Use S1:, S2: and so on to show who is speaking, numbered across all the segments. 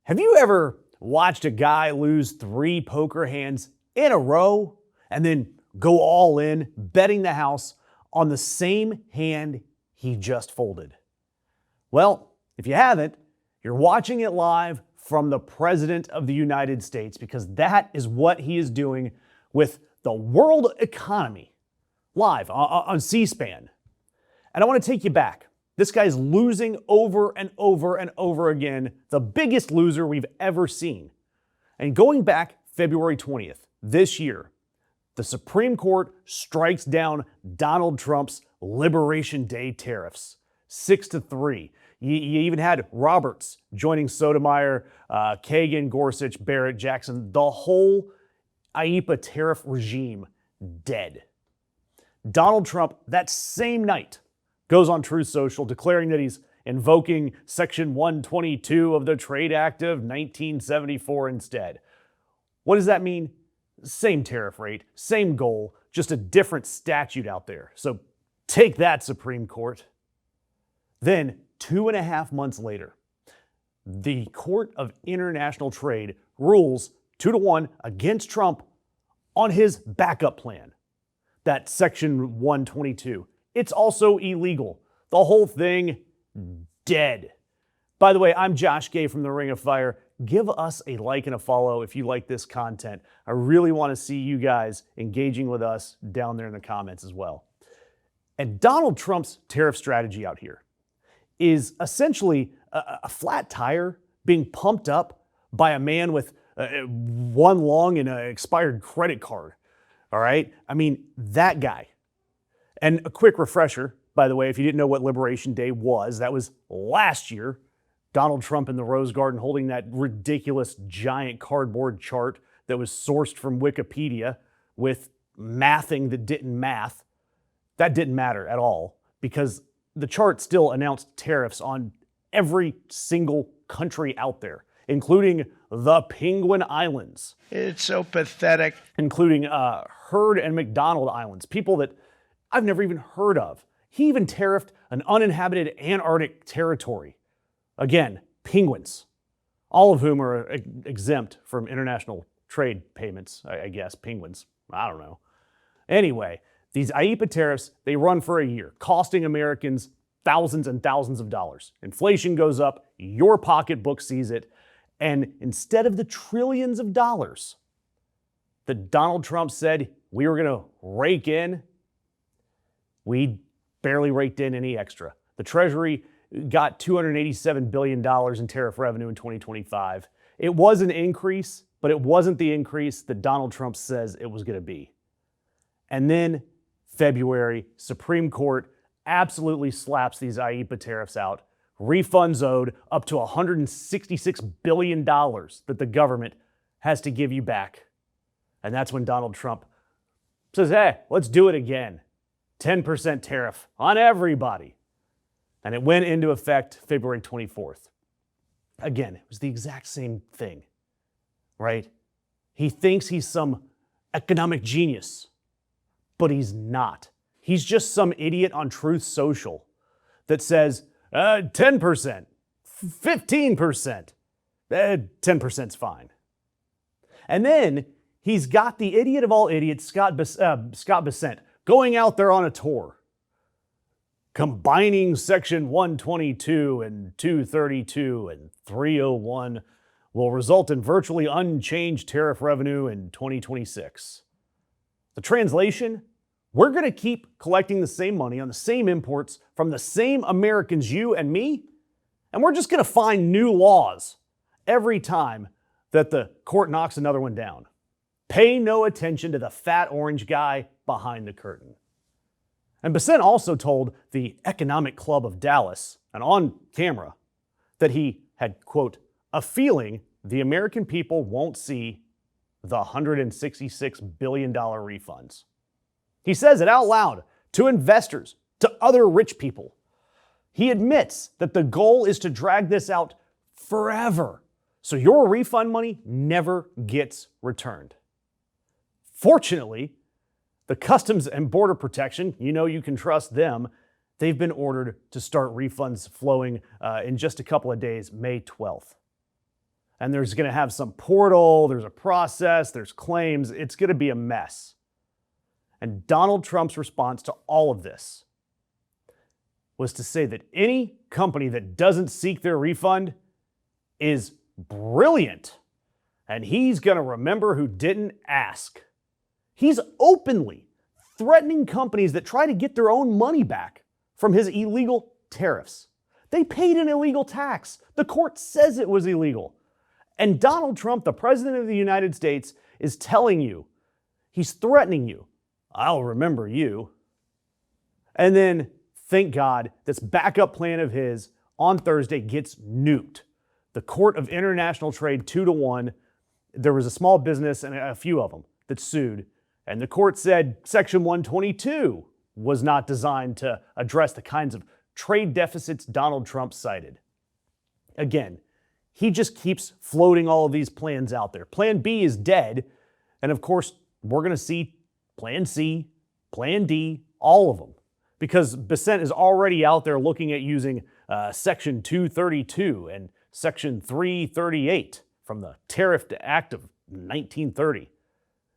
S1: Have you ever watched a guy lose 3 poker hands in a row and then go all in, betting the house on the same hand he just folded? Well, if you haven't, you're watching it live from the President of the United States, because that is what he is doing with the world economy live on C-SPAN. And I want to take you back. This guy's losing over and over and over again, the biggest loser we've ever seen. And going back February 20th, this year, the Supreme Court strikes down Donald Trump's Liberation Day tariffs, 6-3. You even had Roberts joining Sotomayor, Kagan, Gorsuch, Barrett, Jackson, the whole IEEPA tariff regime dead. Donald Trump, that same night, goes on Truth Social declaring that he's invoking Section 122 of the Trade Act of 1974 instead. What does that mean? Same tariff rate, same goal, just a different statute out there. So take that, Supreme Court. Then, 2.5 months later, the Court of International Trade rules 2-1 against Trump on his backup plan, that Section 122. It's also illegal. The whole thing, dead. By the way, I'm Josh Gay from the Ring of Fire. Give us a like and a follow if you like this content. I really want to see you guys engaging with us down there in the comments as well. And Donald Trump's tariff strategy out here is essentially a flat tire being pumped up by a man with one long and an expired credit card. All right? I mean, that guy. And a quick refresher, by the way, if you didn't know what Liberation Day was, that was last year. Donald Trump in the Rose Garden holding that ridiculous giant cardboard chart that was sourced from Wikipedia with mathing that didn't math. That didn't matter at all, because the chart still announced tariffs on every single country out there, including the Penguin Islands.
S2: It's so pathetic.
S1: Including Heard and McDonald Islands, people that I've never even heard of. He even tariffed an uninhabited Antarctic territory. Again, penguins, all of whom are exempt from international trade payments, I guess, penguins. I don't know. Anyway, these IEEPA tariffs, they run for a year, costing Americans thousands and thousands of dollars. Inflation goes up, your pocketbook sees it, and instead of the trillions of dollars that Donald Trump said we were going to rake in, we barely raked in any extra. The Treasury got $287 billion in tariff revenue in 2025. It was an increase, but it wasn't the increase that Donald Trump says it was going to be. And then February, Supreme Court absolutely slaps these IEEPA tariffs out. Refunds owed up to $166 billion that the government has to give you back. And that's when Donald Trump says, hey, let's do it again. 10% tariff on everybody. And it went into effect February 24th. Again, it was the exact same thing, right? He thinks he's some economic genius, but he's not. He's just some idiot on Truth Social that says 10%, 15%, 10%'s fine. And then he's got the idiot of all idiots, Scott Bessent, going out there on a tour, combining Section 122 and 232 and 301 will result in virtually unchanged tariff revenue in 2026. The translation: we're going to keep collecting the same money on the same imports from the same Americans, you and me, and we're just going to find new laws every time that the court knocks another one down. Pay no attention to the fat orange guy behind the curtain. And Bessent also told the Economic Club of Dallas, and on camera, that he had, quote, a feeling the American people won't see the $166 billion refunds. He says it out loud to investors, to other rich people. He admits that the goal is to drag this out forever, so your refund money never gets returned. Fortunately, the Customs and Border Protection, you can trust them, they've been ordered to start refunds flowing in just a couple of days, May 12th. and there's going to have some portal, there's a process, there's claims. It's going to be a mess. And Donald Trump's response to all of this was to say that any company that doesn't seek their refund is brilliant, and he's going to remember who didn't ask. He's openly threatening companies that try to get their own money back from his illegal tariffs. They paid an illegal tax. The court says it was illegal. And Donald Trump, the President of the United States, is telling you, he's threatening you, I'll remember you. And then, thank God, this backup plan of his on Thursday gets nuked. The Court of International Trade 2-1, there was a small business and a few of them that sued. And the court said Section 122 was not designed to address the kinds of trade deficits Donald Trump cited. Again, he just keeps floating all of these plans out there. Plan B is dead. And of course, we're going to see Plan C, Plan D, all of them. Because Bissett is already out there looking at using Section 232 and Section 338 from the Tariff Act of 1930.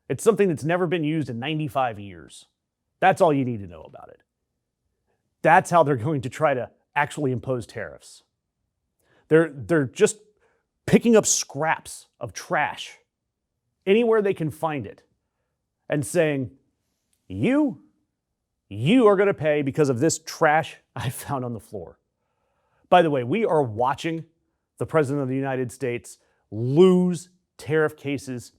S1: It's something that's never been used in 95 years. That's all you need to know about it. That's how they're going to try to actually impose tariffs. They're just picking up scraps of trash anywhere they can find it and saying, you are going to pay because of this trash I found on the floor. By the way, we are watching the President of the United States lose tariff cases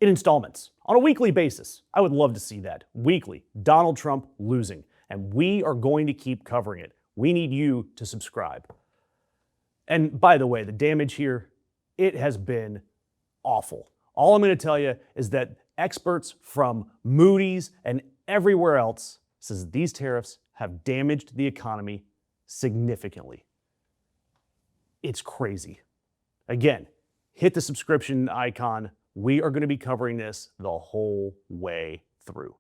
S1: in installments on a weekly basis. I would love to see that. Weekly. Donald Trump losing. And we are going to keep covering it. We need you to subscribe. And by the way, the damage here, it has been awful. All I'm going to tell you is that experts from Moody's and everywhere else says that these tariffs have damaged the economy significantly. It's crazy. Again, hit the subscription icon. We are going to be covering this the whole way through.